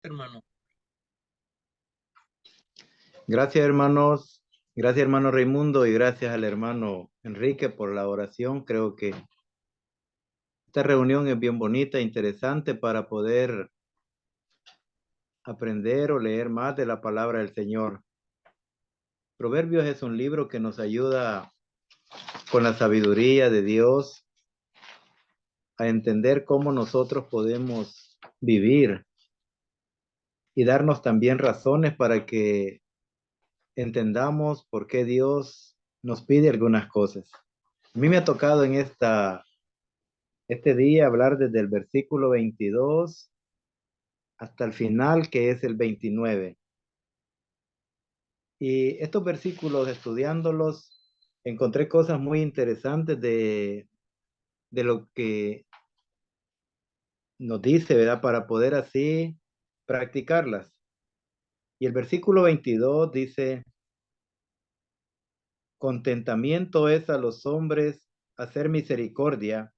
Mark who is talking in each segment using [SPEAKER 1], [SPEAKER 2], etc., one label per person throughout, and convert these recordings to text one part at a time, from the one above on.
[SPEAKER 1] hermano.
[SPEAKER 2] Gracias, hermanos. Gracias, hermano Raimundo, y gracias al hermano Enrique por la oración. Creo que esta reunión es bien bonita e interesante para poder aprender o leer más de la palabra del Señor. Proverbios es un libro que nos ayuda con la sabiduría de Dios a entender cómo nosotros podemos vivir y darnos también razones para que entendamos por qué Dios nos pide algunas cosas. A mí me ha tocado en este día hablar desde el versículo 22 hasta el final, que es el 29. Y estos versículos, estudiándolos, encontré cosas muy interesantes de lo que nos dice, ¿verdad? Para poder así practicarlas. Y el versículo 22 dice: contentamiento es a los hombres hacer misericordia,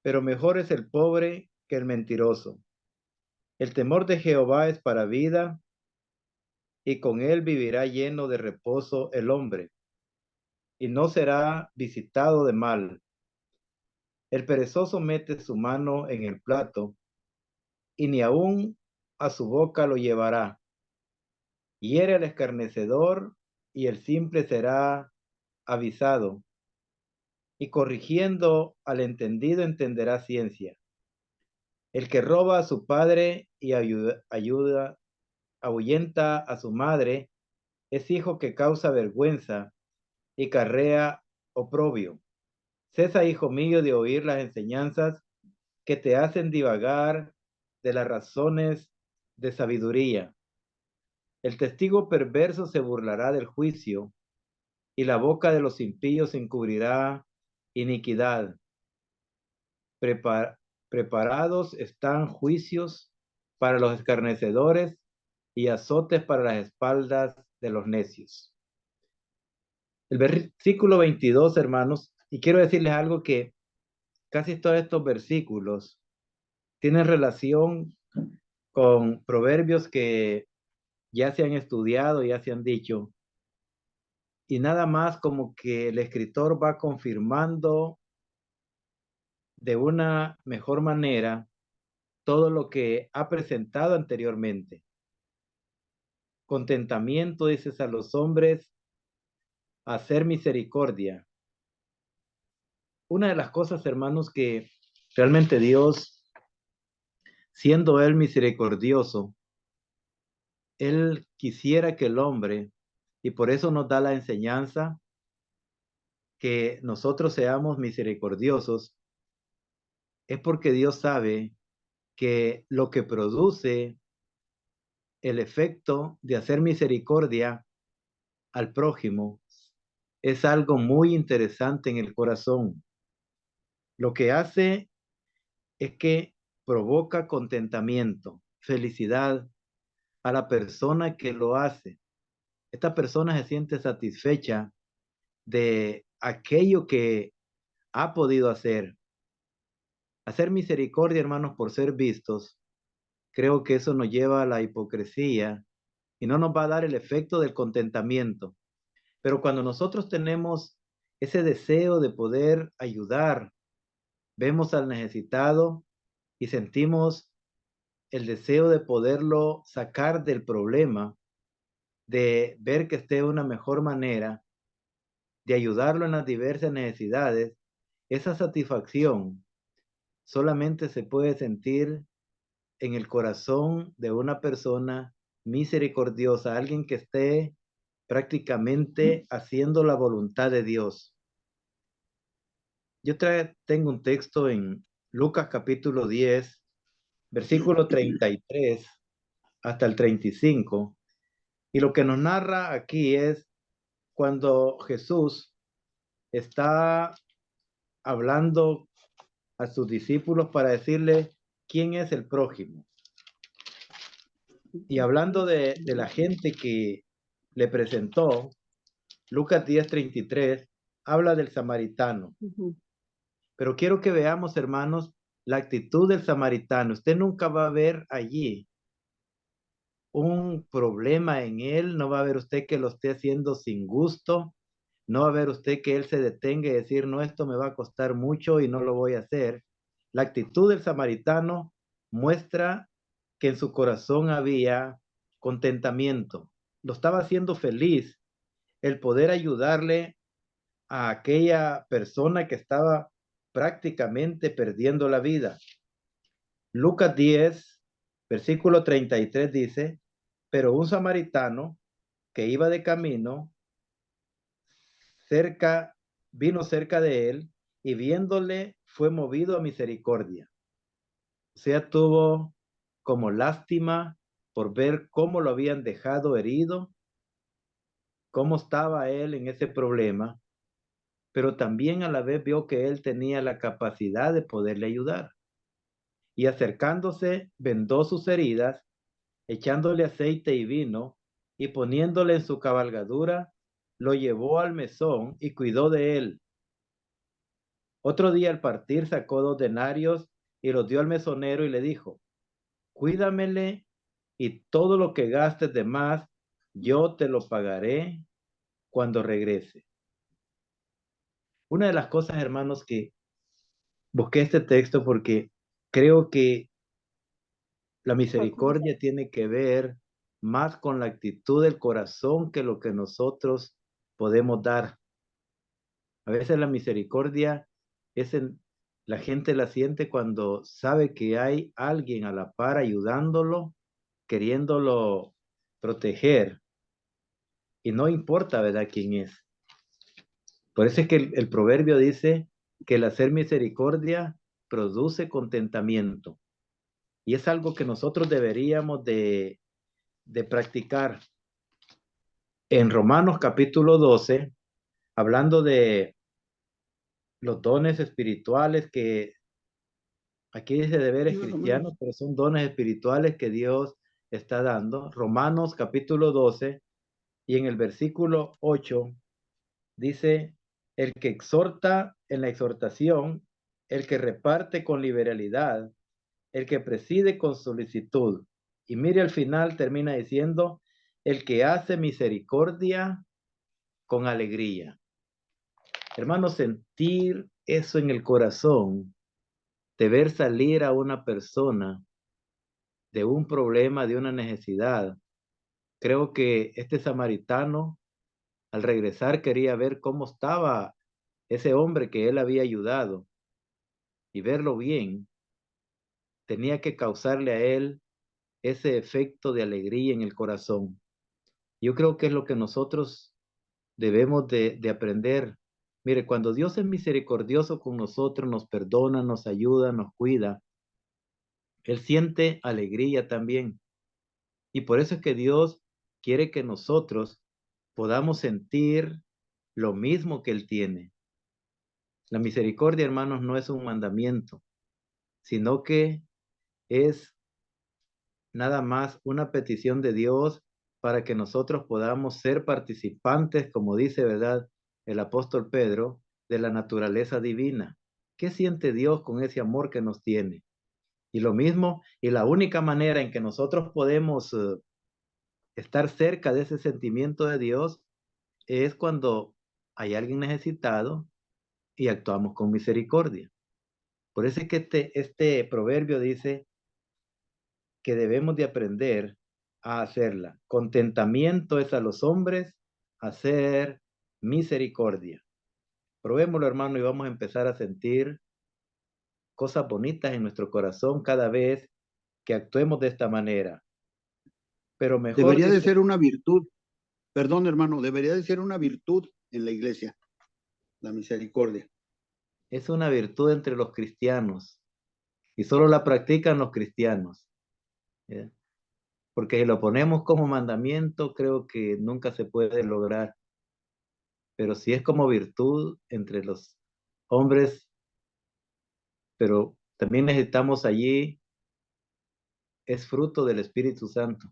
[SPEAKER 2] pero mejor es el pobre que el mentiroso. El temor de Jehová es para vida, y con él vivirá lleno de reposo el hombre, y no será visitado de mal. El perezoso mete su mano en el plato, y ni aun a su boca lo llevará. Hiere al escarnecedor, y el simple será avisado, y corrigiendo al entendido entenderá ciencia. El que roba a su padre y ahuyenta a su madre, es hijo que causa vergüenza y carrea oprobio. Cesa, hijo mío, de oír las enseñanzas que te hacen divagar de las razones de sabiduría. El testigo perverso se burlará del juicio, y la boca de los impíos encubrirá iniquidad. Preparados están juicios para los escarnecedores y azotes para las espaldas de los necios. El versículo 22, hermanos, y quiero decirles algo, que casi todos estos versículos tienen relación con proverbios que ya se han estudiado, ya se han dicho, y nada más como que el escritor va confirmando de una mejor manera todo lo que ha presentado anteriormente. Contentamiento, dices, a los hombres, hacer misericordia. Una de las cosas, hermanos, que realmente Dios, siendo Él misericordioso, Él quisiera que el hombre, y por eso nos da la enseñanza, que nosotros seamos misericordiosos, es porque Dios sabe que lo que produce el efecto de hacer misericordia al prójimo es algo muy interesante en el corazón. Lo que hace es que provoca contentamiento, felicidad a la persona que lo hace. Esta persona se siente satisfecha de aquello que ha podido hacer. Hacer misericordia, hermanos, por ser vistos, creo que eso nos lleva a la hipocresía y no nos va a dar el efecto del contentamiento. Pero cuando nosotros tenemos ese deseo de poder ayudar, vemos al necesitado y sentimos el deseo de poderlo sacar del problema, de ver que esté de una mejor manera, de ayudarlo en las diversas necesidades, esa satisfacción solamente se puede sentir en el corazón de una persona misericordiosa, alguien que esté prácticamente haciendo la voluntad de Dios. Yo tengo un texto en Lucas capítulo 10, versículo 33 hasta el 35, y lo que nos narra aquí es cuando Jesús está hablando a sus discípulos para decirle quién es el prójimo. Y hablando de la gente que le presentó, Lucas 10:33 habla del samaritano. Pero quiero que veamos, hermanos, la actitud del samaritano. Usted nunca va a ver allí un problema en él, no va a ver usted que lo esté haciendo sin gusto, no va a ver usted que él se detenga y decir, no, esto me va a costar mucho y no lo voy a hacer. La actitud del samaritano muestra que en su corazón había contentamiento. Lo estaba haciendo feliz el poder ayudarle a aquella persona que estaba prácticamente perdiendo la vida. Lucas 10, versículo 33 dice, pero un samaritano que iba de camino cerca, vino cerca de él y viéndole fue movido a misericordia. O sea, tuvo como lástima por ver cómo lo habían dejado herido, cómo estaba él en ese problema, pero también a la vez vio que él tenía la capacidad de poderle ayudar. Y acercándose, vendó sus heridas, echándole aceite y vino, y poniéndole en su cabalgadura, lo llevó al mesón y cuidó de él. Otro día al partir sacó 2 denarios y los dio al mesonero y le dijo, cuídamele y todo lo que gastes de más, yo te lo pagaré cuando regrese. Una de las cosas, hermanos, que busqué este texto porque creo que la misericordia tiene que ver más con la actitud del corazón que lo que nosotros podemos dar. A veces la misericordia es la gente la siente cuando sabe que hay alguien a la par ayudándolo, queriéndolo proteger, y no importa, ¿verdad?, quién es. Por eso es que el proverbio dice que el hacer misericordia produce contentamiento. Y es algo que nosotros deberíamos de practicar. En Romanos capítulo 12, hablando de los dones espirituales que aquí dice deberes cristianos, pero son dones espirituales que Dios está dando. Romanos capítulo 12 y en el versículo 8 dice, el que exhorta en la exhortación, el que reparte con liberalidad, el que preside con solicitud. Y mire al final termina diciendo, el que hace misericordia con alegría. Hermano, sentir eso en el corazón, de ver salir a una persona de un problema, de una necesidad. Creo que este samaritano, al regresar, quería ver cómo estaba ese hombre que él había ayudado y verlo bien. Tenía que causarle a él ese efecto de alegría en el corazón. Yo creo que es lo que nosotros debemos de aprender. Mire, cuando Dios es misericordioso con nosotros, nos perdona, nos ayuda, nos cuida, Él siente alegría también. Y por eso es que Dios quiere que nosotros podamos sentir lo mismo que Él tiene. La misericordia, hermanos, no es un mandamiento, sino que es nada más una petición de Dios para que nosotros podamos ser participantes, como dice, ¿verdad?, el apóstol Pedro, de la naturaleza divina. ¿Qué siente Dios con ese amor que nos tiene? Y lo mismo, y la única manera en que nosotros podemos estar cerca de ese sentimiento de Dios es cuando hay alguien necesitado y actuamos con misericordia. Por eso es que este proverbio dice que debemos de aprender a hacerla. Contentamiento es a los hombres hacer misericordia. Probémoslo, hermano, y vamos a empezar a sentir cosas bonitas en nuestro corazón cada vez que actuemos de esta manera. Pero mejor,
[SPEAKER 1] Debería de
[SPEAKER 2] dice,
[SPEAKER 1] ser una virtud, perdón hermano, debería de ser una virtud en la iglesia, la misericordia.
[SPEAKER 2] es una virtud entre los cristianos y solo la practican los cristianos. ¿Ya? Porque si lo ponemos como mandamiento, creo que nunca se puede lograr. Pero si es como virtud entre los hombres, pero también necesitamos allí, es fruto del Espíritu Santo.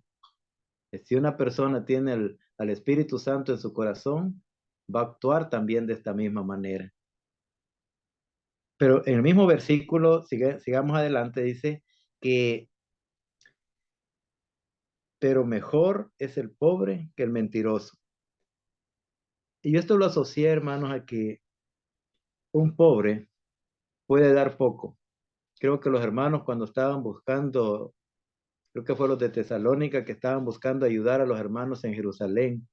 [SPEAKER 2] Si una persona tiene al Espíritu Santo en su corazón, va a actuar también de esta misma manera. Pero en el mismo versículo, sigamos adelante, dice que pero mejor es el pobre que el mentiroso. Y yo esto lo asocié, hermanos, a que un pobre puede dar poco. Creo que los hermanos cuando estaban buscando, creo que fue los de Tesalónica que estaban buscando ayudar a los hermanos en Jerusalén,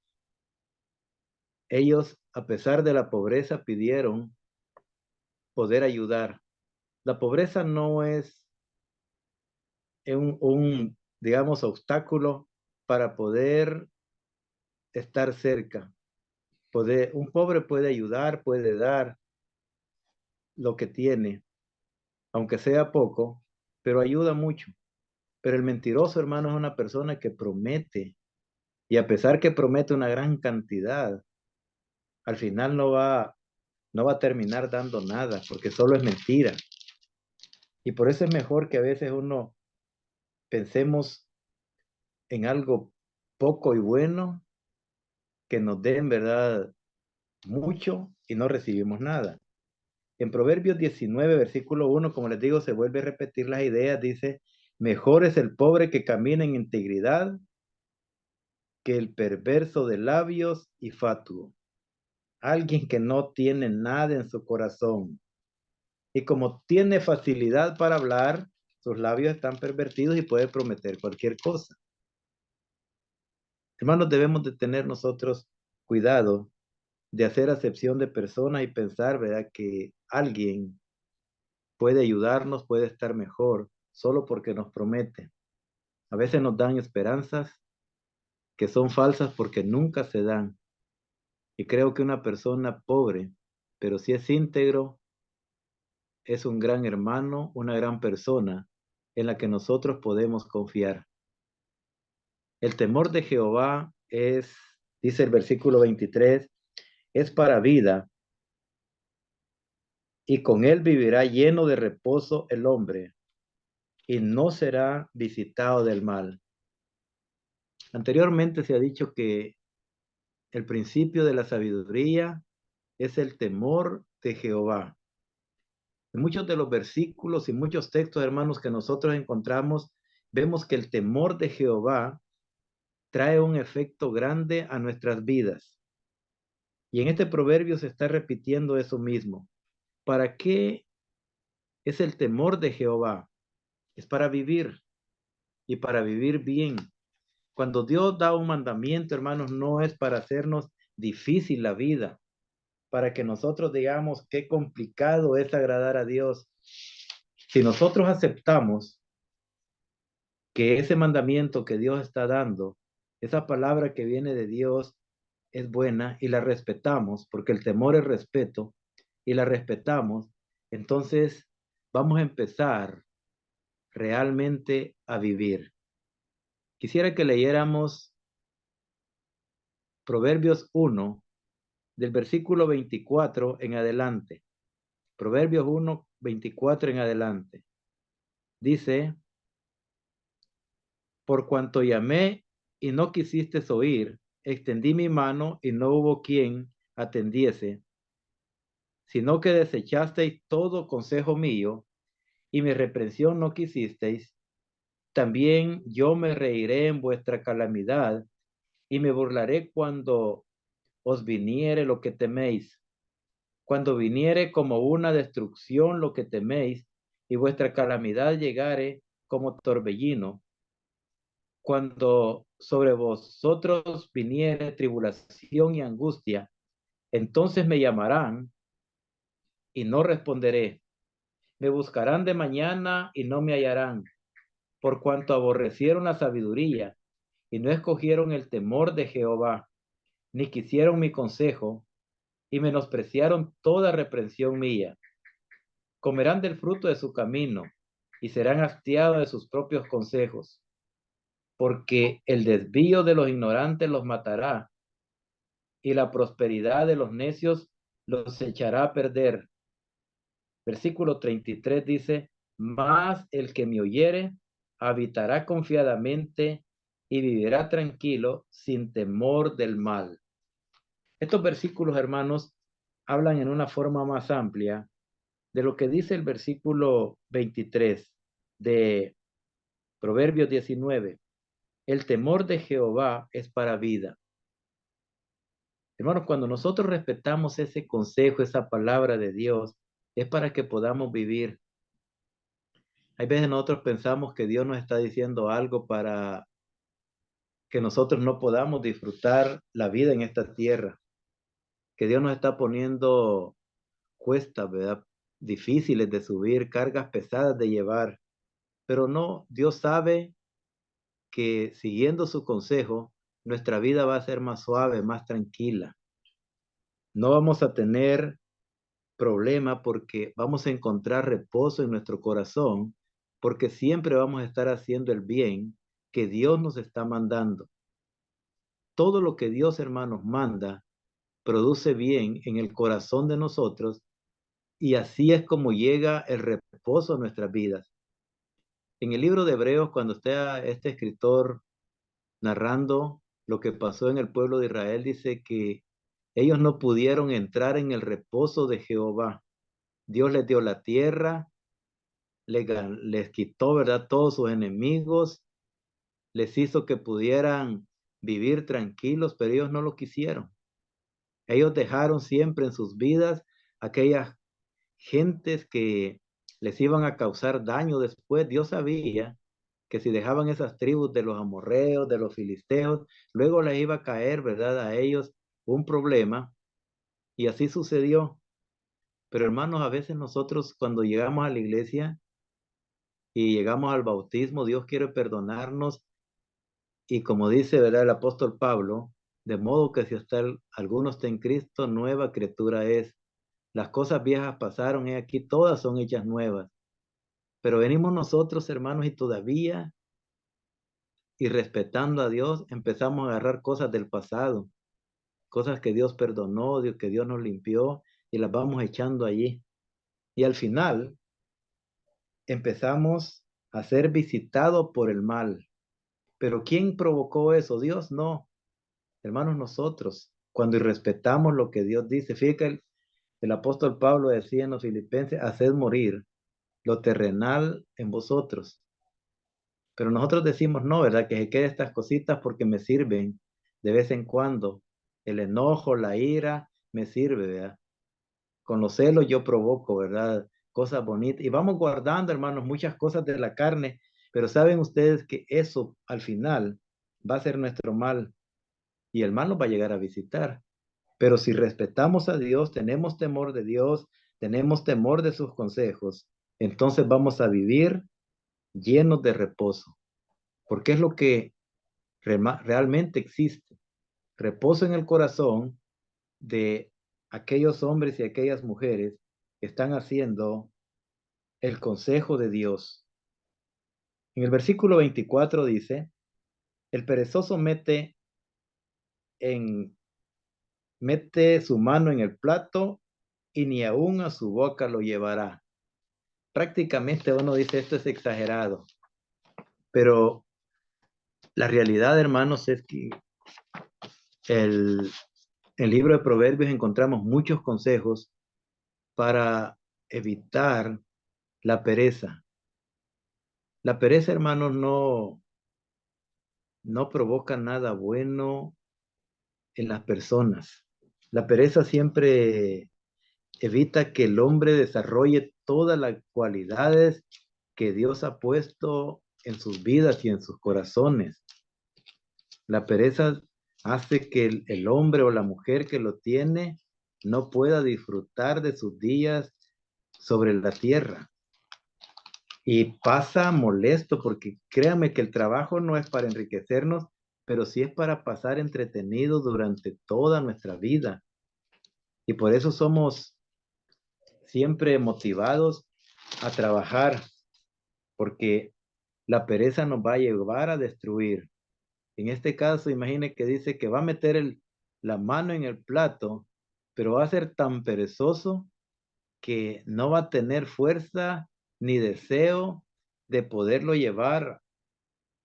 [SPEAKER 2] ellos, a pesar de la pobreza, pidieron poder ayudar. La pobreza no es digamos, obstáculo para poder estar cerca. Un pobre puede ayudar, puede dar lo que tiene, aunque sea poco, pero ayuda mucho. Pero el mentiroso, hermano, es una persona que promete, y a pesar que promete una gran cantidad, al final no va a terminar dando nada, porque solo es mentira. Y por eso es mejor que a veces uno pensemos en algo poco y bueno, que nos dé en verdad mucho y no recibimos nada. En Proverbios 19, versículo 1, como les digo, se vuelve a repetir las ideas, dice, mejor es el pobre que camina en integridad que el perverso de labios y fatuo. Alguien que no tiene nada en su corazón. Y como tiene facilidad para hablar, sus labios están pervertidos y puede prometer cualquier cosa. Hermanos, debemos de tener nosotros cuidado de hacer acepción de personas y pensar, ¿verdad?, que alguien puede ayudarnos, puede estar mejor, solo porque nos promete. A veces nos dan esperanzas que son falsas porque nunca se dan. Y creo que una persona pobre, pero si es íntegro, es un gran hermano, una gran persona en la que nosotros podemos confiar. El temor de Jehová es, dice el versículo 23, es para vida, y con él vivirá lleno de reposo el hombre, y no será visitado del mal. Anteriormente se ha dicho que el principio de la sabiduría es el temor de Jehová. En muchos de los versículos y muchos textos, hermanos, que nosotros encontramos, vemos que el temor de Jehová trae un efecto grande a nuestras vidas. Y en este proverbio se está repitiendo eso mismo. ¿Para qué es el temor de Jehová? Es para vivir y para vivir bien. Cuando Dios da un mandamiento, hermanos, no es para hacernos difícil la vida, para que nosotros digamos qué complicado es agradar a Dios. Si nosotros aceptamos que ese mandamiento que Dios está dando, esa palabra que viene de Dios es buena y la respetamos, porque el temor es respeto, y la respetamos, entonces vamos a empezar realmente a vivir. Quisiera que leyéramos Proverbios 1, del versículo 24 en adelante. Proverbios 1, 24 en adelante. Dice, por cuanto llamé y no quisiste oír, extendí mi mano y no hubo quien atendiese, sino que desechasteis todo consejo mío y mi reprensión no quisisteis, también yo me reiré en vuestra calamidad y me burlaré cuando os viniere lo que teméis. Cuando viniere como una destrucción lo que teméis y vuestra calamidad llegare como torbellino. Cuando sobre vosotros viniere tribulación y angustia, entonces me llamarán y no responderé. Me buscarán de mañana y no me hallarán, por cuanto aborrecieron la sabiduría y no escogieron el temor de Jehová, ni quisieron mi consejo y menospreciaron toda reprensión mía. Comerán del fruto de su camino y serán hastiados de sus propios consejos, porque el desvío de los ignorantes los matará y la prosperidad de los necios los echará a perder. Versículo 33 dice, mas el que me oyere habitará confiadamente y vivirá tranquilo sin temor del mal. Estos versículos, hermanos, hablan en una forma más amplia de lo que dice el versículo 23 de Proverbios 19. El temor de Jehová es para vida. Hermanos, cuando nosotros respetamos ese consejo, esa palabra de Dios, es para que podamos vivir. Hay veces nosotros pensamos que Dios nos está diciendo algo para que nosotros no podamos disfrutar la vida en esta tierra, que Dios nos está poniendo cuestas, ¿verdad? Difíciles de subir, cargas pesadas de llevar, pero no, Dios sabe que siguiendo su consejo, nuestra vida va a ser más suave, más tranquila. No vamos a tener problema porque vamos a encontrar reposo en nuestro corazón, porque siempre vamos a estar haciendo el bien que Dios nos está mandando. Todo lo que Dios, hermanos, manda, produce bien en el corazón de nosotros y así es como llega el reposo a nuestras vidas. En el libro de Hebreos, cuando está este escritor narrando lo que pasó en el pueblo de Israel, dice que ellos no pudieron entrar en el reposo de Jehová. Dios les dio la tierra, les quitó, ¿verdad?, todos sus enemigos, les hizo que pudieran vivir tranquilos, pero ellos no lo quisieron. Ellos dejaron siempre en sus vidas aquellas gentes que les iban a causar daño después. Dios sabía que si dejaban esas tribus de los amorreos, de los filisteos, luego les iba a caer, ¿verdad?, a ellos un problema, y así sucedió. Pero hermanos, a veces nosotros cuando llegamos a la iglesia y llegamos al bautismo, Dios quiere perdonarnos y como dice, ¿verdad?, el apóstol Pablo, de modo que si hasta alguno está en Cristo, nueva criatura es. Las cosas viejas pasaron y aquí todas son hechas nuevas. Pero venimos nosotros, hermanos, y todavía, y respetando a Dios, empezamos a agarrar cosas del pasado, cosas que Dios perdonó, que Dios nos limpió, y las vamos echando allí. Y al final empezamos a ser visitados por el mal. Pero ¿quién provocó eso? Dios no. Hermanos, nosotros, cuando irrespetamos lo que Dios dice, fíjate que el apóstol Pablo decía en los Filipenses, haced morir lo terrenal en vosotros. Pero nosotros decimos, no, ¿verdad? Que se queden estas cositas porque me sirven de vez en cuando. El enojo, la ira, me sirve, ¿verdad? Con los celos yo provoco, ¿verdad? Cosas bonitas. Y vamos guardando, hermanos, muchas cosas de la carne, pero saben ustedes que eso al final va a ser nuestro mal y el mal nos va a llegar a visitar. Pero si respetamos a Dios, tenemos temor de Dios, tenemos temor de sus consejos, entonces vamos a vivir llenos de reposo, porque es lo que realmente existe. Reposo en el corazón de aquellos hombres y aquellas mujeres que están haciendo el consejo de Dios. En el versículo 24 dice, el perezoso mete su mano en el plato y ni aún a su boca lo llevará. Prácticamente uno dice esto es exagerado, pero la realidad, hermanos, es que el libro de Proverbios encontramos muchos consejos para evitar la pereza. La pereza, hermanos, no provoca nada bueno en las personas. La pereza siempre evita que el hombre desarrolle todas las cualidades que Dios ha puesto en sus vidas y en sus corazones. La pereza hace que el hombre o la mujer que lo tiene no pueda disfrutar de sus días sobre la tierra. Y pasa molesto porque créanme que el trabajo no es para enriquecernos, pero sí es para pasar entretenido durante toda nuestra vida. Y por eso somos siempre motivados a trabajar, porque la pereza nos va a llevar a destruir. En este caso, imagine que dice que va a meter la mano en el plato, pero va a ser tan perezoso que no va a tener fuerza ni deseo de poderlo llevar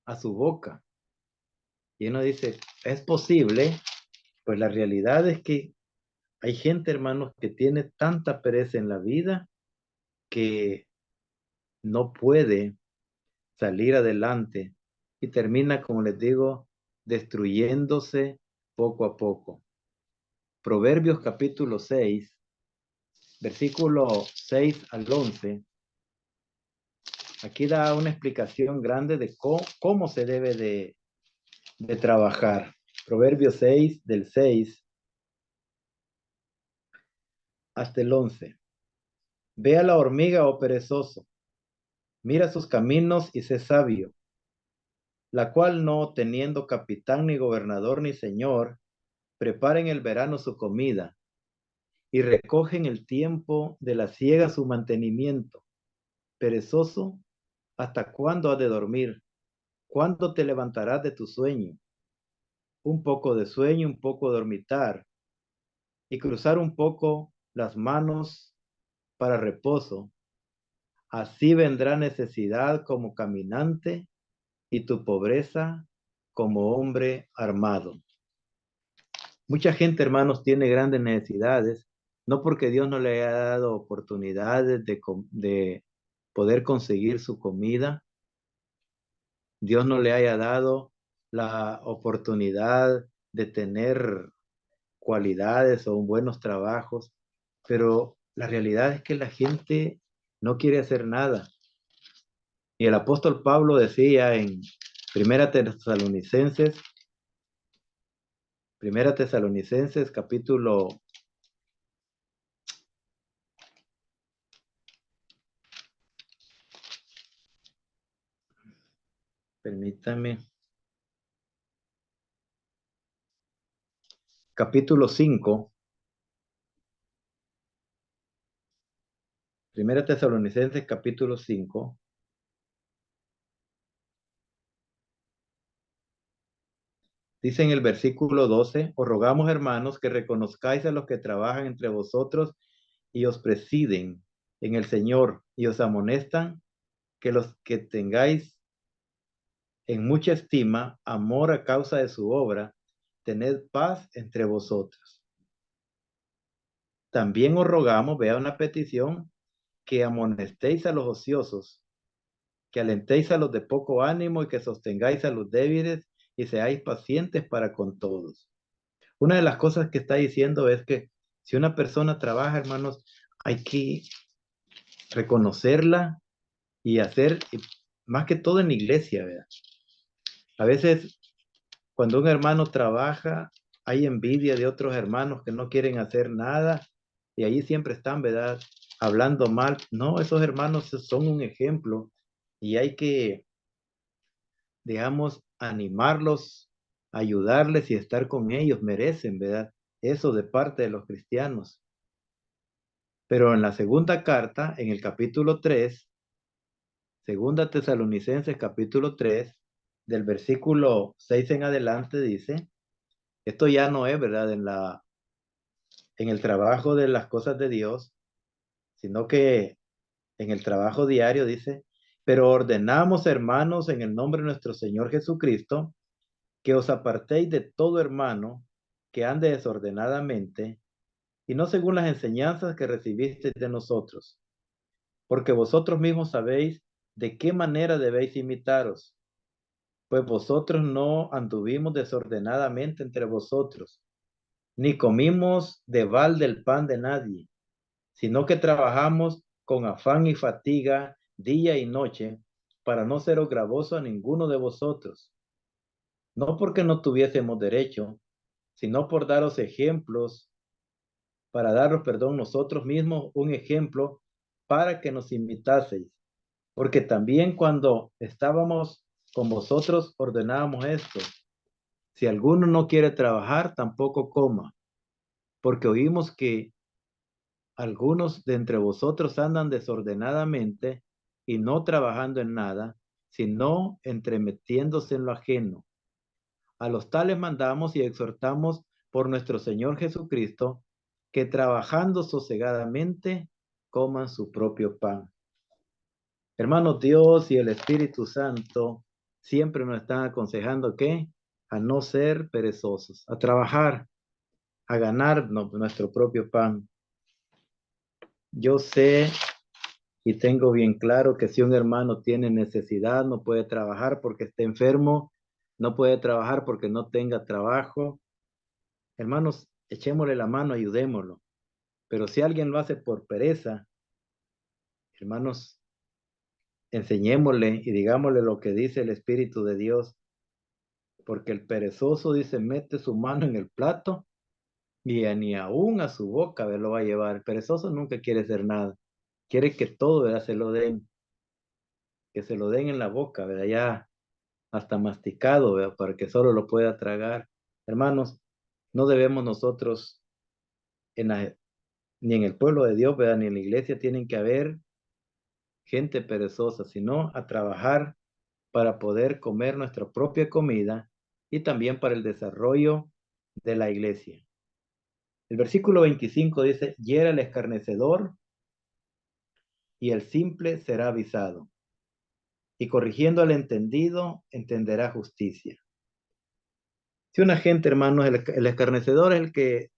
[SPEAKER 2] a su boca. Y uno dice, ¿es posible? Pues la realidad es que hay gente, hermanos, que tiene tanta pereza en la vida que no puede salir adelante y termina, como les digo, destruyéndose poco a poco. Proverbios capítulo 6, versículo 6 al 11. Aquí da una explicación grande de cómo se debe de trabajar. Proverbios 6, del 6 hasta el 11. Ve a la hormiga, oh perezoso, mira sus caminos y sé sabio, la cual no teniendo capitán ni gobernador ni señor, prepara en el verano su comida y recoge en el tiempo de la siega su mantenimiento. Perezoso, ¿hasta cuándo has de dormir? ¿Cuándo te levantarás de tu sueño? Un poco de sueño, un poco dormitar, y cruzar un poco las manos para reposo. Así vendrá necesidad como caminante y tu pobreza como hombre armado. Mucha gente, hermanos, tiene grandes necesidades, no porque Dios no le haya dado oportunidades de poder conseguir su comida, Dios no le haya dado la oportunidad de tener cualidades o buenos trabajos, pero la realidad es que la gente no quiere hacer nada. Y el apóstol Pablo decía en Primera Tesalonicenses capítulo, permítame, capítulo 5, Primera Tesalonicenses capítulo 5, dice en el versículo 12: os rogamos, hermanos, que reconozcáis a los que trabajan entre vosotros y os presiden en el Señor y os amonestan, que los que tengáis en mucha estima, amor a causa de su obra, tened paz entre vosotros. También os rogamos, vea una petición, que amonestéis a los ociosos, que alentéis a los de poco ánimo y que sostengáis a los débiles y seáis pacientes para con todos. Una de las cosas que está diciendo es que si una persona trabaja, hermanos, hay que reconocerla y hacer, más que todo en la iglesia, ¿verdad? A veces cuando un hermano trabaja, hay envidia de otros hermanos que no quieren hacer nada y ahí siempre están, ¿verdad? Hablando mal. No, esos hermanos son un ejemplo y hay que, digamos, animarlos, ayudarles y estar con ellos. Merecen, ¿verdad? Eso de parte de los cristianos. Pero en la segunda carta, en el capítulo 3, segunda Tesalonicenses capítulo 3, del versículo 6 en adelante dice, esto ya no es, ¿verdad? En el trabajo de las cosas de Dios, sino que en el trabajo diario dice, pero ordenamos, hermanos, en el nombre de nuestro Señor Jesucristo, que os apartéis de todo hermano que ande desordenadamente y no según las enseñanzas que recibisteis de nosotros, porque vosotros mismos sabéis de qué manera debéis imitaros, pues vosotros no anduvimos desordenadamente entre vosotros, ni comimos de balde el pan de nadie, sino que trabajamos con afán y fatiga día y noche para no ser gravoso a ninguno de vosotros, no porque no tuviésemos derecho, sino por daros ejemplos, para daros, perdón, nosotros mismos un ejemplo para que nos imitaseis, porque también cuando estábamos con vosotros ordenábamos esto: si alguno no quiere trabajar, tampoco coma, porque oímos que algunos de entre vosotros andan desordenadamente y no trabajando en nada, sino entremetiéndose en lo ajeno. A los tales mandamos y exhortamos por nuestro Señor Jesucristo, que trabajando sosegadamente coman su propio pan. Hermanos, Dios y el Espíritu Santo siempre nos están aconsejando que a no ser perezosos, a trabajar, a ganar nuestro propio pan. Yo sé y tengo bien claro que si un hermano tiene necesidad, no puede trabajar porque esté enfermo, no puede trabajar porque no tenga trabajo. Hermanos, echémosle la mano, ayudémoslo. Pero si alguien lo hace por pereza, hermanos, enseñémosle y digámosle lo que dice el Espíritu de Dios, porque el perezoso dice, mete su mano en el plato y ni aún a su boca lo va a llevar. El perezoso nunca quiere hacer nada, quiere que todo, ¿verdad? Se lo den, que se lo den en la boca, ¿verdad? Ya hasta masticado, ¿verdad? Para que solo lo pueda tragar. Hermanos, no debemos nosotros, ni en el pueblo de Dios, ¿verdad? Ni en la iglesia tienen que haber gente perezosa, sino a trabajar para poder comer nuestra propia comida y también para el desarrollo de la iglesia. El versículo 25 dice, hiera el escarnecedor y el simple será avisado, y corrigiendo al entendido entenderá justicia. Si una gente, hermanos, el escarnecedor es el que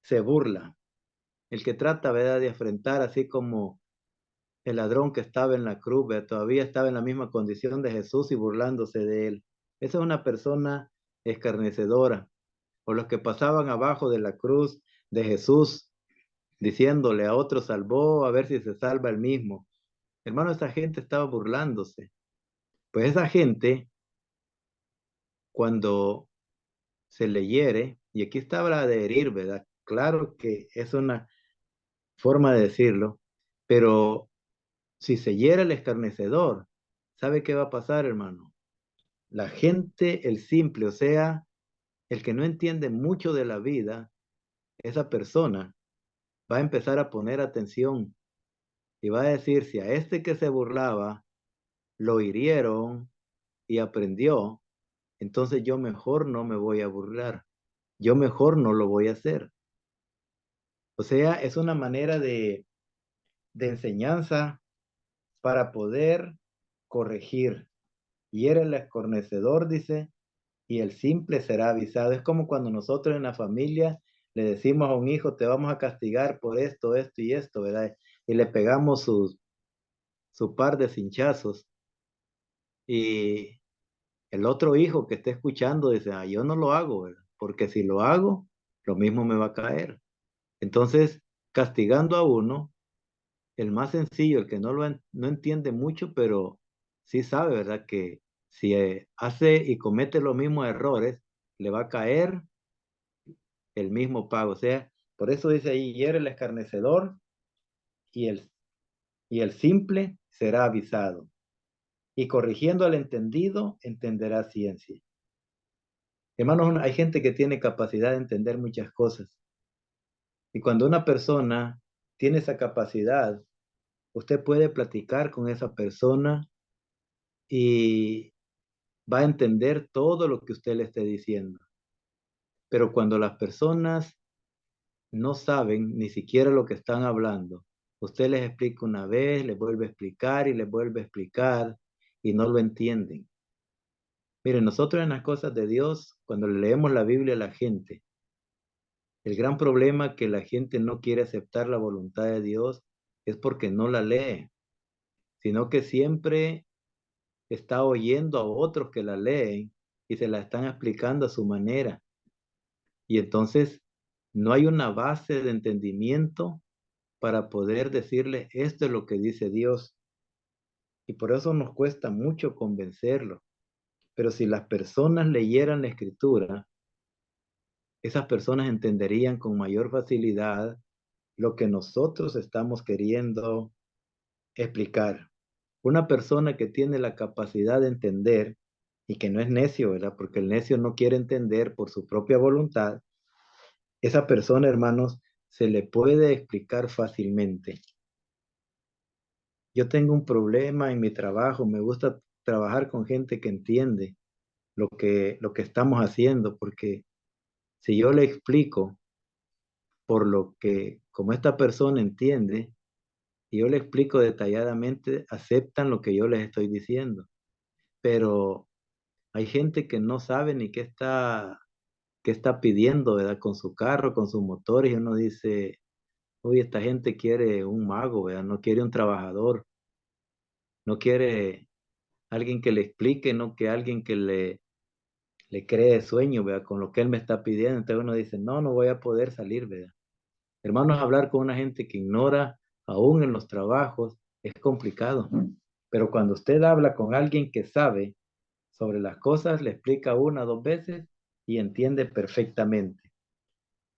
[SPEAKER 2] se burla, el que trata, ¿verdad?, de afrentar, así como el ladrón que estaba en la cruz, ¿verdad?, todavía estaba en la misma condición de Jesús y burlándose de él. Esa es una persona escarnecedora. O los que pasaban abajo de la cruz de Jesús, diciéndole a otro salvó, a ver si se salva el mismo. Hermano, esa gente estaba burlándose. Pues esa gente, cuando se le hiere, y aquí está habla de herir, ¿verdad? Claro que es una forma de decirlo, pero si se hiere el escarnecedor, ¿sabe qué va a pasar, hermano? La gente, el simple, o sea, el que no entiende mucho de la vida, esa persona va a empezar a poner atención y va a decir, si a este que se burlaba lo hirieron y aprendió, entonces yo mejor no me voy a burlar, yo mejor no lo voy a hacer. O sea, es una manera de enseñanza para poder corregir. Y era el escarnecedor, dice, y el simple será avisado. Es como cuando nosotros en la familia le decimos a un hijo, te vamos a castigar por esto, esto y esto, ¿verdad? Y le pegamos su par de cinchazos. Y el otro hijo que esté escuchando dice, ah, yo no lo hago, ¿verdad? Porque si lo hago, lo mismo me va a caer. Entonces, castigando a uno, el más sencillo, el que no entiende mucho, pero sí sabe, ¿verdad? Que si hace y comete los mismos errores, le va a caer el mismo pago. O sea, por eso dice ahí, hiere el escarnecedor y el simple será avisado. Y corrigiendo al entendido, entenderá ciencia. Hermanos, hay gente que tiene capacidad de entender muchas cosas. Y cuando una persona tiene esa capacidad, usted puede platicar con esa persona y va a entender todo lo que usted le esté diciendo. Pero cuando las personas no saben ni siquiera lo que están hablando, usted les explica una vez, les vuelve a explicar y les vuelve a explicar y no lo entienden. Miren, nosotros en las cosas de Dios, cuando leemos la Biblia a la gente, el gran problema que la gente no quiere aceptar la voluntad de Dios es porque no la lee, sino que siempre está oyendo a otros que la leen y se la están explicando a su manera. Y entonces no hay una base de entendimiento para poder decirle esto es lo que dice Dios. Y por eso nos cuesta mucho convencerlo. Pero si las personas leyeran la escritura, esas personas entenderían con mayor facilidad lo que nosotros estamos queriendo explicar. Una persona que tiene la capacidad de entender y que no es necio, ¿verdad? Porque el necio no quiere entender por su propia voluntad, esa persona, hermanos, se le puede explicar fácilmente. Yo tengo un problema en mi trabajo, me gusta trabajar con gente que entiende lo que estamos haciendo, porque si yo le explico por lo que, como esta persona entiende, y yo le explico detalladamente, aceptan lo que yo les estoy diciendo. Pero hay gente que no sabe ni qué está pidiendo, ¿verdad? Con su carro, con sus motores, y uno dice, Uy, esta gente quiere un mago, ¿verdad? No quiere un trabajador, no quiere alguien que le explique, no que alguien que le cree sueño, ¿verdad? Con lo que él me está pidiendo. Entonces uno dice, no, no voy a poder salir, ¿verdad? Hermanos, hablar con una gente que ignora, aún en los trabajos, es complicado. Pero cuando usted habla con alguien que sabe sobre las cosas, le explica una o dos veces y entiende perfectamente.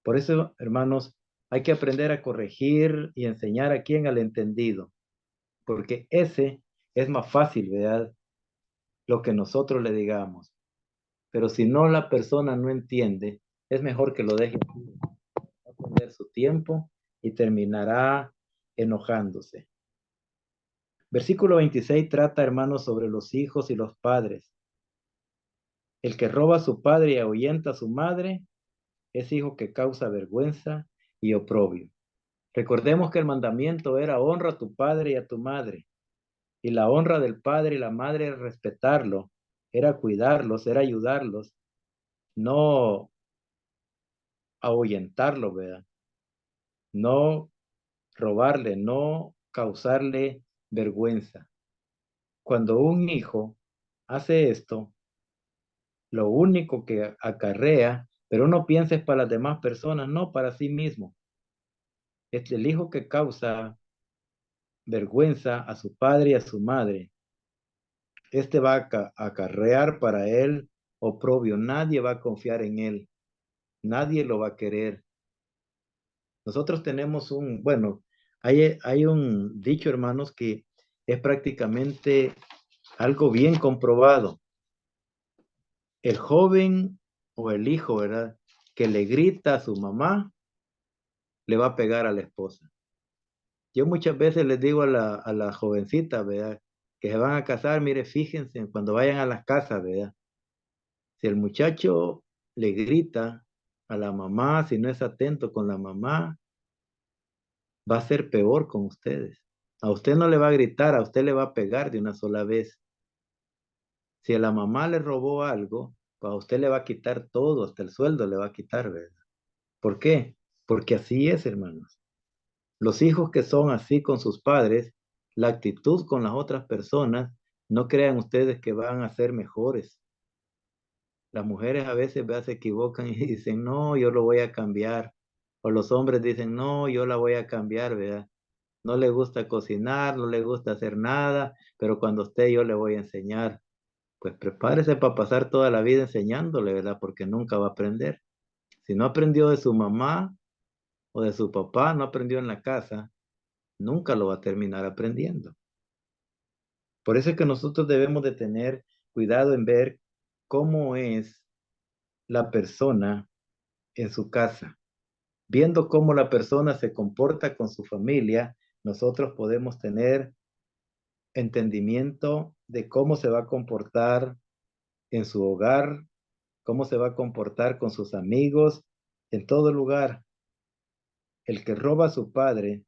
[SPEAKER 2] Por eso, hermanos, hay que aprender a corregir y enseñar a quien al entendido, porque ese es más fácil, ¿verdad? Lo que nosotros le digamos. Pero si no la persona no entiende, es mejor que lo deje así. Va a perder su tiempo y terminará enojándose. Versículo 26 trata, hermanos, sobre los hijos y los padres. El que roba a su padre y ahuyenta a su madre es hijo que causa vergüenza y oprobio. Recordemos que el mandamiento era honra a tu padre y a tu madre. Y la honra del padre y la madre era respetarlo, era cuidarlos, era ayudarlos, no ahuyentarlo, ¿verdad? No robarle, no causarle vergüenza. Cuando un hijo hace esto, lo único que acarrea, pero no pienses para las demás personas, no para sí mismo. Es el hijo que causa vergüenza a su padre y a su madre. Este va a acarrear para él oprobio. Nadie va a confiar en él. Nadie lo va a querer. Nosotros tenemos bueno, hay un dicho, hermanos, que es prácticamente algo bien comprobado. El joven o el hijo, ¿verdad? Que le grita a su mamá, le va a pegar a la esposa. Yo muchas veces les digo a la jovencita, ¿verdad? Que se van a casar, mire, fíjense, cuando vayan a las casas, ¿verdad? Si el muchacho le grita a la mamá, si no es atento con la mamá, va a ser peor con ustedes. A usted no le va a gritar, a usted le va a pegar de una sola vez. Si a la mamá le robó algo, pues a usted le va a quitar todo, hasta el sueldo le va a quitar, ¿verdad? ¿Por qué? Porque así es, hermanos. Los hijos que son así con sus padres, la actitud con las otras personas, no crean ustedes que van a ser mejores. Las mujeres a veces se equivocan y dicen, no, yo lo voy a cambiar. O los hombres dicen, no, yo la voy a cambiar, ¿verdad? No le gusta cocinar, no le gusta hacer nada, pero cuando esté yo le voy a enseñar. Pues prepárese para pasar toda la vida enseñándole, ¿verdad? Porque nunca va a aprender. Si no aprendió de su mamá o de su papá, no aprendió en la casa, nunca lo va a terminar aprendiendo. Por eso es que nosotros debemos de tener cuidado en ver cómo es la persona en su casa. Viendo cómo la persona se comporta con su familia, nosotros podemos tener entendimiento de cómo se va a comportar en su hogar, cómo se va a comportar con sus amigos, en todo lugar. El que roba a su padre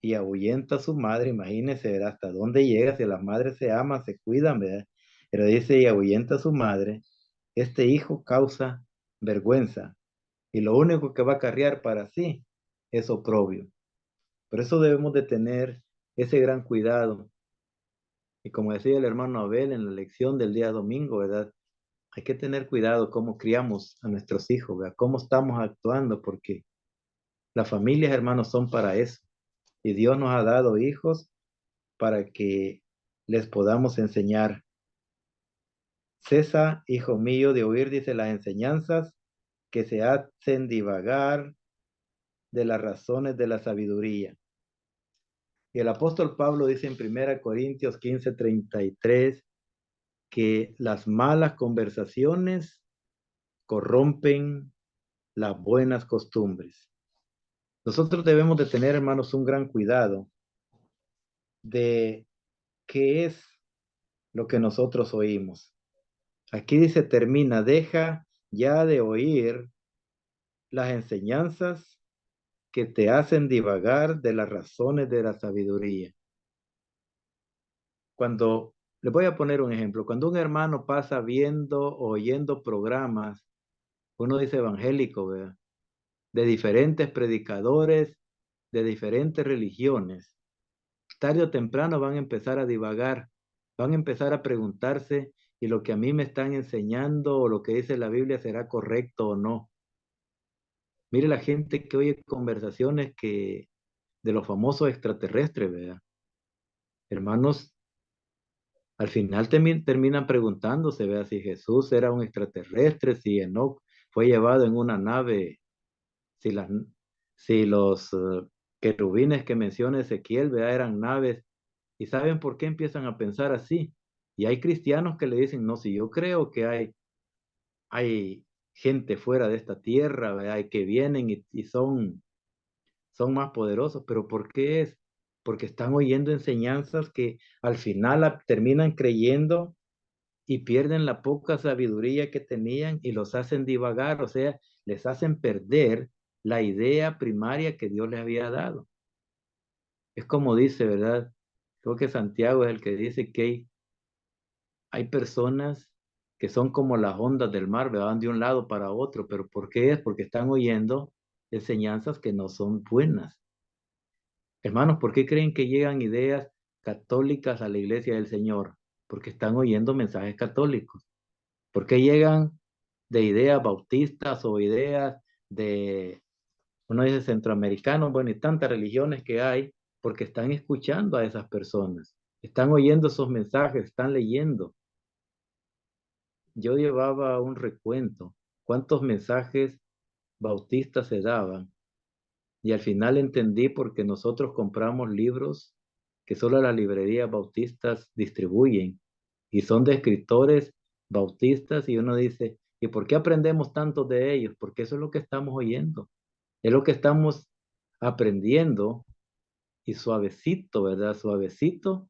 [SPEAKER 2] y ahuyenta a su madre, imagínese, ¿verdad? Hasta dónde llega, si las madres se aman, se cuidan, ¿verdad? Pero dice, y ahuyenta a su madre, este hijo causa vergüenza, y lo único que va a acarrear para sí es oprobio. Por eso debemos de tener ese gran cuidado. Y como decía el hermano Abel en la lección del día domingo, ¿verdad? Hay que tener cuidado cómo criamos a nuestros hijos, ¿verdad? Cómo estamos actuando, porque las familias, hermanos, son para eso. Y Dios nos ha dado hijos para que les podamos enseñar. Cesa, hijo mío, de oír, dice, las enseñanzas que se hacen divagar de las razones de la sabiduría. Y el apóstol Pablo dice en 1 Corintios 15:33 que las malas conversaciones corrompen las buenas costumbres. Nosotros debemos de tener, hermanos, un gran cuidado de qué es lo que nosotros oímos. Aquí dice, termina, deja ya de oír las enseñanzas que te hacen divagar de las razones de la sabiduría. Cuando, les voy a poner un ejemplo, cuando un hermano pasa viendo o oyendo programas, uno dice evangélico, ¿verdad? De diferentes predicadores de diferentes religiones, tarde o temprano van a empezar a divagar, van a empezar a preguntarse si lo que a mí me están enseñando o lo que dice la Biblia será correcto o no. Mire la gente que oye conversaciones de los famosos extraterrestres, ¿verdad? Hermanos, al final terminan preguntándose, ¿verdad? Si Jesús era un extraterrestre, si Enoc fue llevado en una nave, si, las, si los querubines que menciona Ezequiel, ¿verdad? Eran naves. ¿Y saben por qué empiezan a pensar así? Y hay cristianos que le dicen, no, si yo creo que hay gente fuera de esta tierra, ¿verdad? Y que vienen y son más poderosos, pero ¿por qué es? Porque están oyendo enseñanzas que al final terminan creyendo y pierden la poca sabiduría que tenían y los hacen divagar, o sea, les hacen perder la idea primaria que Dios les había dado. Es como dice, ¿verdad? Creo que Santiago es el que dice que hay personas que son como las ondas del mar, ¿verdad? Van de un lado para otro, pero ¿por qué es? Porque están oyendo enseñanzas que no son buenas. Hermanos, ¿por qué creen que llegan ideas católicas a la iglesia del Señor? Porque están oyendo mensajes católicos. ¿Por qué llegan de ideas bautistas o ideas de, uno dice centroamericanos, bueno, y tantas religiones que hay? Porque están escuchando a esas personas, están oyendo esos mensajes, están leyendo. Yo llevaba un recuento, cuántos mensajes bautistas se daban, y al final entendí porque nosotros compramos libros que solo las librerías bautistas distribuyen y son de escritores bautistas y uno dice, ¿y por qué aprendemos tanto de ellos? Porque eso es lo que estamos oyendo, es lo que estamos aprendiendo y suavecito, ¿verdad? Suavecito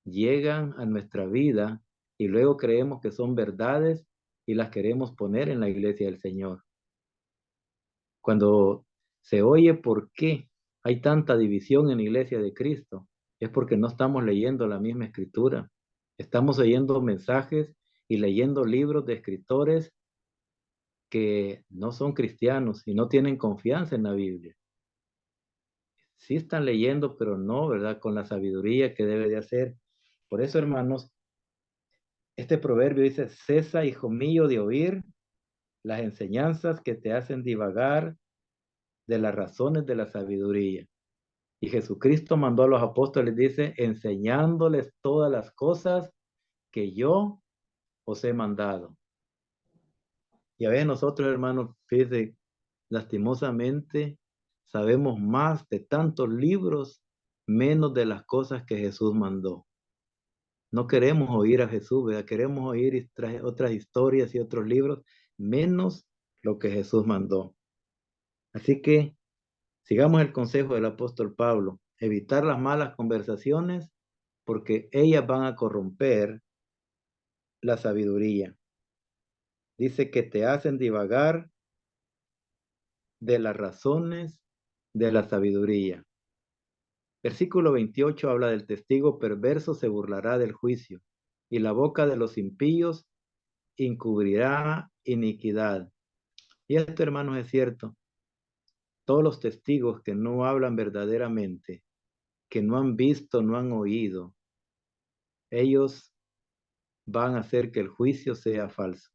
[SPEAKER 2] llegan a nuestra vida y luego creemos que son verdades y las queremos poner en la iglesia del Señor. Cuando se oye por qué hay tanta división en la iglesia de Cristo, es porque no estamos leyendo la misma escritura. Estamos oyendo mensajes y leyendo libros de escritores que no son cristianos y no tienen confianza en la Biblia. Sí están leyendo, pero no, ¿verdad? Con la sabiduría que debe de hacer. Por eso, hermanos, este proverbio dice, cesa, hijo mío, de oír las enseñanzas que te hacen divagar de las razones de la sabiduría. Y Jesucristo mandó a los apóstoles, dice, enseñándoles todas las cosas que yo os he mandado. Y a veces nosotros, hermanos, fíjense, lastimosamente, sabemos más de tantos libros, menos de las cosas que Jesús mandó. No queremos oír a Jesús, ¿verdad? Queremos oír otras historias y otros libros, menos lo que Jesús mandó. Así que sigamos el consejo del apóstol Pablo, evitar las malas conversaciones porque ellas van a corromper la sabiduría. Dice que te hacen divagar de las razones de la sabiduría. Versículo 28 habla del testigo perverso se burlará del juicio y la boca de los impíos encubrirá iniquidad. Y esto, hermanos, es cierto. Todos los testigos que no hablan verdaderamente, que no han visto, no han oído, ellos van a hacer que el juicio sea falso.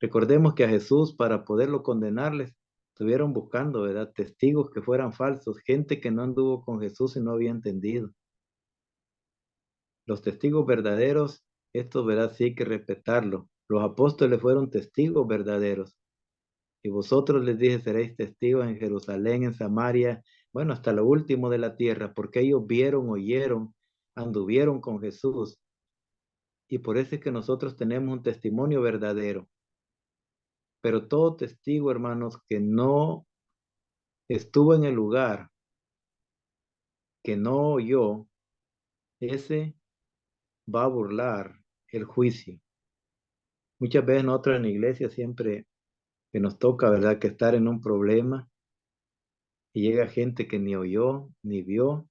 [SPEAKER 2] Recordemos que a Jesús, para poderlo condenarles, estuvieron buscando, ¿verdad? Testigos que fueran falsos, gente que no anduvo con Jesús y no había entendido. Los testigos verdaderos, estos, ¿verdad? Sí hay que respetarlo. Los apóstoles fueron testigos verdaderos. Y vosotros, les dije, seréis testigos en Jerusalén, en Samaria, bueno, hasta lo último de la tierra, porque ellos vieron, oyeron, anduvieron con Jesús. Y por eso es que nosotros tenemos un testimonio verdadero. Pero todo testigo, hermanos, que no estuvo en el lugar, que no oyó, ese va a burlar el juicio. Muchas veces nosotros en la iglesia siempre que nos toca, ¿verdad?, que estar en un problema y llega gente que ni oyó, ni vio,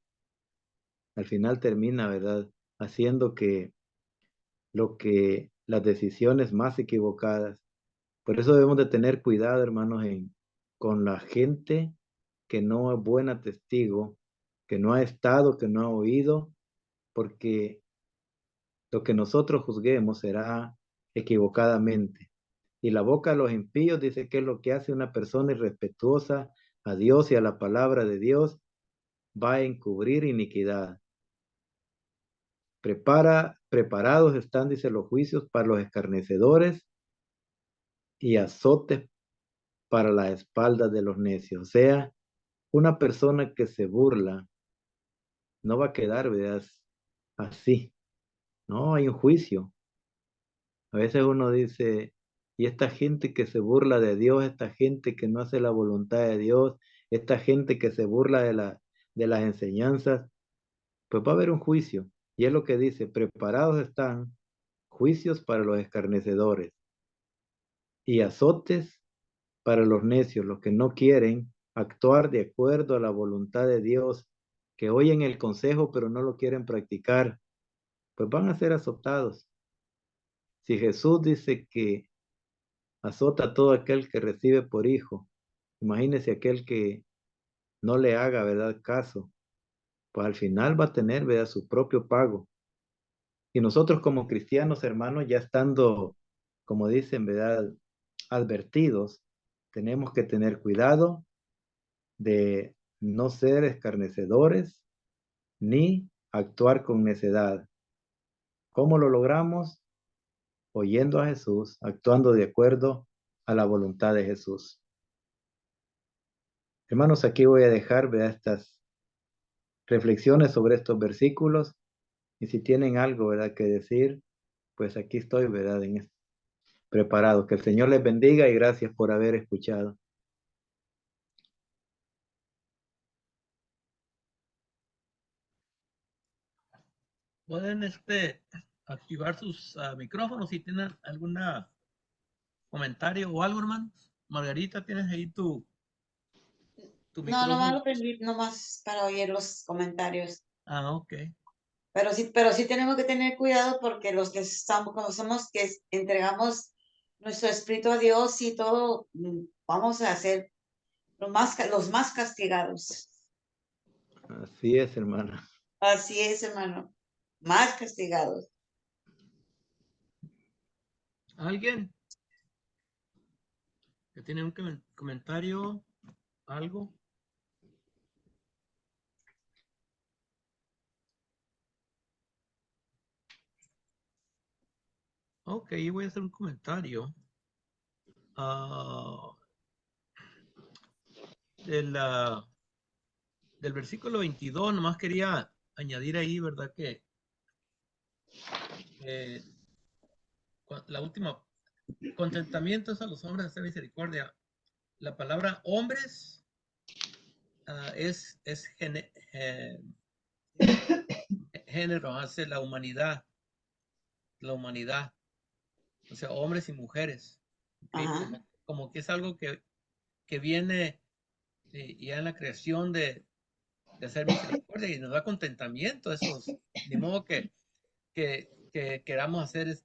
[SPEAKER 2] al final termina, ¿verdad?, haciendo que las decisiones más equivocadas. Por eso debemos de tener cuidado, hermanos, con la gente que no es buena testigo, que no ha estado, que no ha oído, porque lo que nosotros juzguemos será equivocadamente. Y la boca de los impíos dice que es lo que hace una persona irrespetuosa a Dios y a la palabra de Dios, va a encubrir iniquidad. Preparados están, dice, los juicios para los escarnecedores y azotes para la espalda de los necios. O sea, una persona que se burla no va a quedar, ¿verdad? Así. No, hay un juicio. A veces uno dice, y esta gente que se burla de Dios, esta gente que no hace la voluntad de Dios, esta gente que se burla de las enseñanzas, pues va a haber un juicio. Y es lo que dice, preparados están juicios para los escarnecedores y azotes para los necios, los que no quieren actuar de acuerdo a la voluntad de Dios, que oyen el consejo pero no lo quieren practicar, pues van a ser azotados. Si Jesús dice que azota a todo aquel que recibe por hijo, imagínese aquel que no le haga, ¿verdad?, caso, pues al final va a tener, ¿verdad?, su propio pago. Y nosotros como cristianos, hermanos, ya estando, como dicen, ¿verdad?, advertidos, tenemos que tener cuidado de no ser escarnecedores ni actuar con necedad. ¿Cómo lo logramos? Oyendo a Jesús, actuando de acuerdo a la voluntad de Jesús. Hermanos, aquí voy a dejar, ¿verdad?, estas reflexiones sobre estos versículos, y si tienen algo, ¿verdad?, que decir, pues aquí estoy, ¿verdad?, preparado. Que el Señor les bendiga y gracias por haber escuchado.
[SPEAKER 3] Pueden activar sus micrófonos si tienen algún comentario o algo, hermanos. Margarita, tienes ahí tu
[SPEAKER 4] No,
[SPEAKER 3] micrófono.
[SPEAKER 4] nomás lo prendí, nomás para oír los comentarios.
[SPEAKER 3] Ah, ok.
[SPEAKER 4] Pero sí tenemos que tener cuidado porque los que estamos, como somos que entregamos nuestro espíritu a Dios y todo, vamos a ser los más castigados.
[SPEAKER 2] Así es, hermana.
[SPEAKER 4] Así es, hermano. Más castigados.
[SPEAKER 3] ¿Alguien que tiene un comentario? ¿Algo? Ok, yo voy a hacer un comentario. Del versículo 22, nomás quería añadir ahí, ¿verdad? Que la última, contentamiento es a los hombres hacer misericordia. La palabra hombres es género, hace la humanidad, o sea, hombres y mujeres. ¿Okay? Como que es algo que viene ya en la creación de hacer misericordia y nos da contentamiento. Esos, de modo que queramos hacer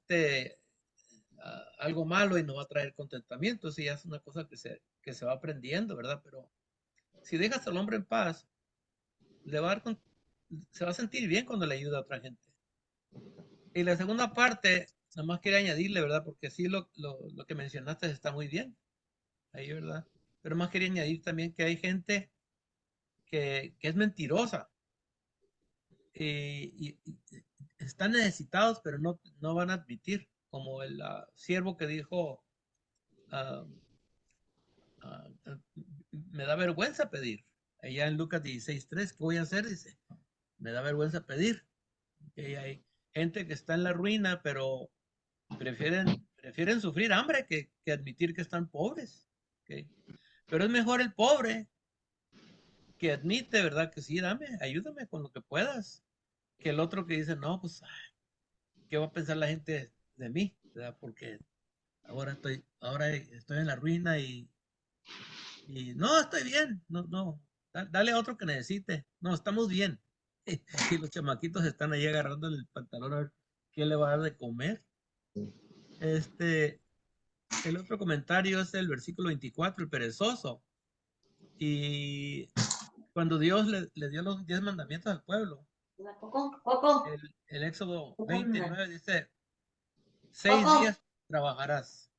[SPEAKER 3] algo malo y nos va a traer contentamiento. Eso ya es una cosa que se va aprendiendo, ¿verdad? Pero si dejas al hombre en paz, se va a sentir bien cuando le ayuda a otra gente. Y la segunda parte, nada más quería añadirle, ¿verdad? Porque sí, lo que mencionaste está muy bien ahí, ¿verdad? Pero más quería añadir también que hay gente que es mentirosa y están necesitados, pero no van a admitir, como el siervo que dijo, ah, ah, me da vergüenza pedir. Allá en Lucas 16:3, ¿qué voy a hacer? Dice, me da vergüenza pedir. Y hay gente que está en la ruina, pero prefieren sufrir hambre que admitir que están pobres. ¿Okay? Pero es mejor el pobre que admite, ¿verdad? Que sí, ayúdame con lo que puedas. Que el otro que dice, no, pues, ¿qué va a pensar la gente de mí? ¿Verdad? Porque ahora estoy en la ruina y no, estoy bien. No, dale a otro que necesite. No, estamos bien. Y los chamaquitos están ahí agarrando el pantalón a ver qué le va a dar de comer. El otro comentario es el versículo 24, el perezoso. Y cuando Dios le dio los 10 mandamientos al pueblo,
[SPEAKER 4] Coco,
[SPEAKER 3] el Éxodo
[SPEAKER 4] Coco,
[SPEAKER 3] 29 dice, 6
[SPEAKER 4] Coco.
[SPEAKER 3] días trabajarás.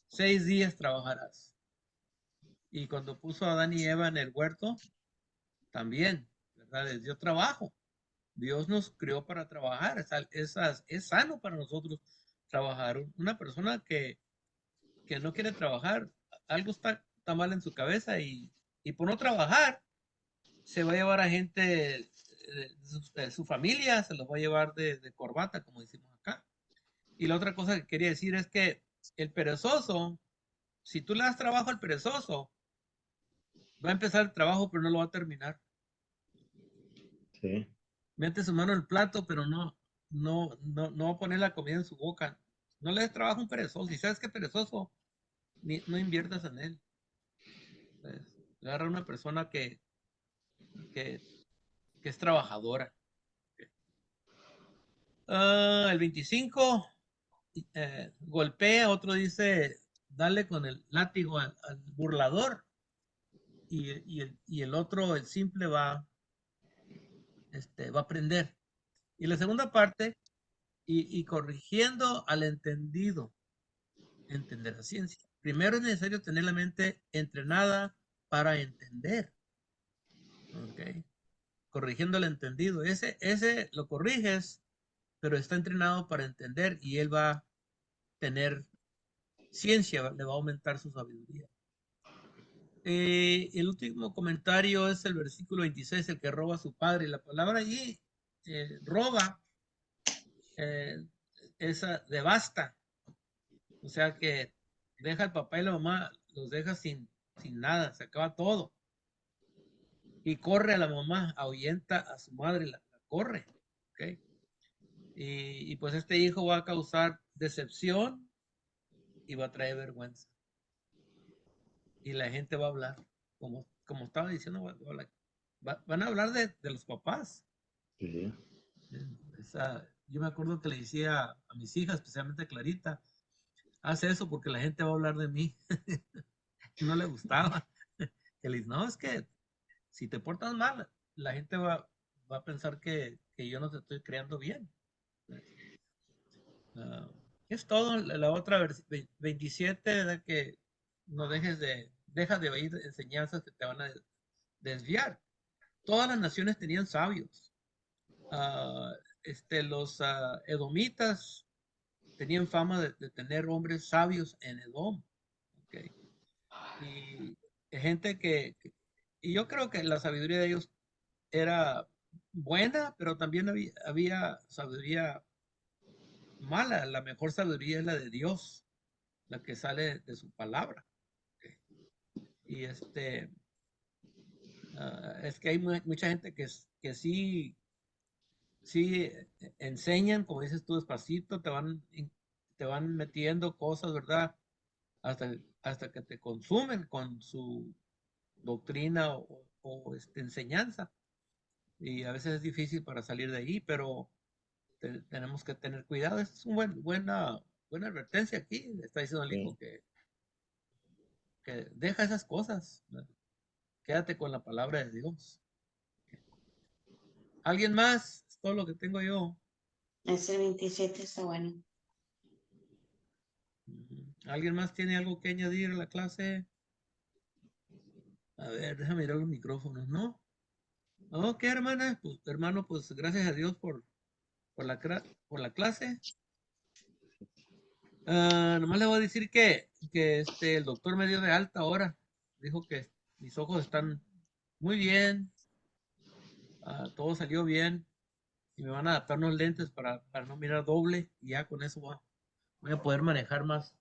[SPEAKER 3] 6 días trabajarás. Y cuando puso a Adán y Eva en el huerto, también, ¿verdad? Les dio trabajo. Dios nos creó para trabajar. Es sano para nosotros trabajar. Una persona que no quiere trabajar, algo está mal en su cabeza y por no trabajar, se va a llevar a gente de su familia, se los va a llevar de corbata, como decimos acá. Y la otra cosa que quería decir es que el perezoso, si tú le das trabajo al perezoso, va a empezar el trabajo, pero no lo va a terminar.
[SPEAKER 2] Sí.
[SPEAKER 3] Mete su mano en el plato, pero no va a poner la comida en su boca. No le des trabajo a un perezoso. Si sabes que perezoso, no inviertas en él. Pues, agarra una persona que es trabajadora. El 25 golpea, otro dice, dale con el látigo al burlador. Y el otro, el simple, va a aprender. Y la segunda parte, y corrigiendo al entendido, entender la ciencia. Primero es necesario tener la mente entrenada para entender. ¿Ok? Corrigiendo al entendido. Ese lo corriges, pero está entrenado para entender y él va a tener ciencia, le va a aumentar su sabiduría. El último comentario es el versículo 26, el que roba a su padre. La palabra allí, roba, esa devasta. O sea que deja al papá y la mamá, los deja sin nada, se acaba todo. Y corre a la mamá, ahuyenta a su madre, la corre. ¿Okay? Y pues este hijo va a causar decepción y va a traer vergüenza. Y la gente va a hablar, como estaba diciendo, van a hablar de los papás.
[SPEAKER 2] Sí.
[SPEAKER 3] Yo me acuerdo que le decía a mis hijas, especialmente a Clarita, haz eso porque la gente va a hablar de mí. No le gustaba. Que le dice, no, es que si te portas mal, la gente va a pensar que yo no te estoy creando bien. Es todo. La otra 27, de que no deja de oír enseñanzas que te van a desviar. Todas las naciones tenían sabios. Ah, los edomitas tenían fama de tener hombres sabios en Edom. ¿Okay? Y gente y yo creo que la sabiduría de ellos era buena, pero también había sabiduría mala. La mejor sabiduría es la de Dios, la que sale de su palabra. ¿Okay? Y es que hay mucha gente que sí enseñan, como dices tú, despacito, te van metiendo cosas, ¿verdad? Hasta que te consumen con su doctrina o enseñanza. Y a veces es difícil para salir de ahí, pero tenemos que tener cuidado. Es una buena advertencia aquí. Está diciendo el hijo
[SPEAKER 2] Sí.
[SPEAKER 3] que deja esas cosas, ¿no? Quédate con la palabra de Dios. ¿Alguien más? Es todo lo que tengo yo.
[SPEAKER 4] Ese 27 está bueno.
[SPEAKER 3] ¿Alguien más tiene algo que añadir a la clase? A ver, déjame mirar los micrófonos, ¿no? Ok, hermana, pues hermano, pues gracias a Dios por la clase. Nomás le voy a decir que el doctor me dio de alta ahora. Dijo que mis ojos están muy bien, todo salió bien y me van a adaptar unos lentes para no mirar doble y ya con eso voy a poder manejar más,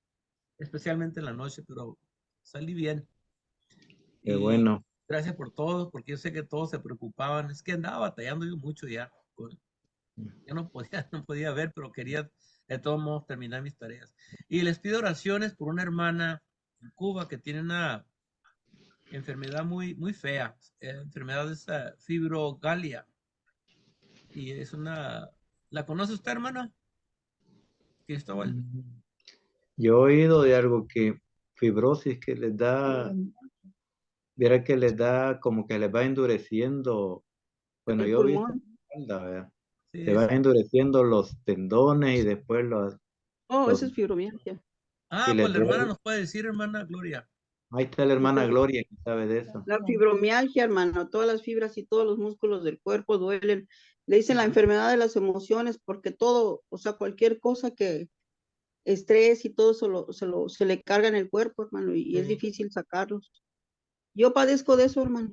[SPEAKER 3] especialmente en la noche, pero salí bien.
[SPEAKER 2] Qué
[SPEAKER 3] Y
[SPEAKER 2] bueno.
[SPEAKER 3] gracias por todo, porque yo sé que todos se preocupaban. Es que andaba batallando yo mucho ya. Yo no podía ver, pero quería de todos modos terminar mis tareas. Y les pido oraciones por una hermana en Cuba que tiene una enfermedad muy, muy fea. Enfermedad de esa fibrogalia. Y es ¿La conoce usted, hermana? Cristóbal.
[SPEAKER 2] Yo he oído de algo que fibrosis que les da, viera que les da como que les va endureciendo. Bueno,
[SPEAKER 5] El
[SPEAKER 2] yo vi esta
[SPEAKER 5] pulmón.
[SPEAKER 2] espalda, ¿verdad?
[SPEAKER 3] Sí,
[SPEAKER 2] Se va endureciendo los tendones y después
[SPEAKER 5] Oh,
[SPEAKER 2] los-
[SPEAKER 5] esa es fibromialgia.
[SPEAKER 3] Ah,
[SPEAKER 2] y
[SPEAKER 3] pues
[SPEAKER 2] les
[SPEAKER 3] la hermana
[SPEAKER 2] duele.
[SPEAKER 3] nos puede decir, hermana Gloria.
[SPEAKER 2] Ahí está la hermana Gloria que sabe de eso.
[SPEAKER 5] La fibromialgia, hermano, todas las fibras y todos los músculos del cuerpo duelen. Le dicen la enfermedad de las emociones porque todo, o sea, cualquier cosa que estrés y todo se le carga en el cuerpo, hermano, y es
[SPEAKER 3] Sí.
[SPEAKER 5] difícil sacarlos. Yo padezco de eso, hermano.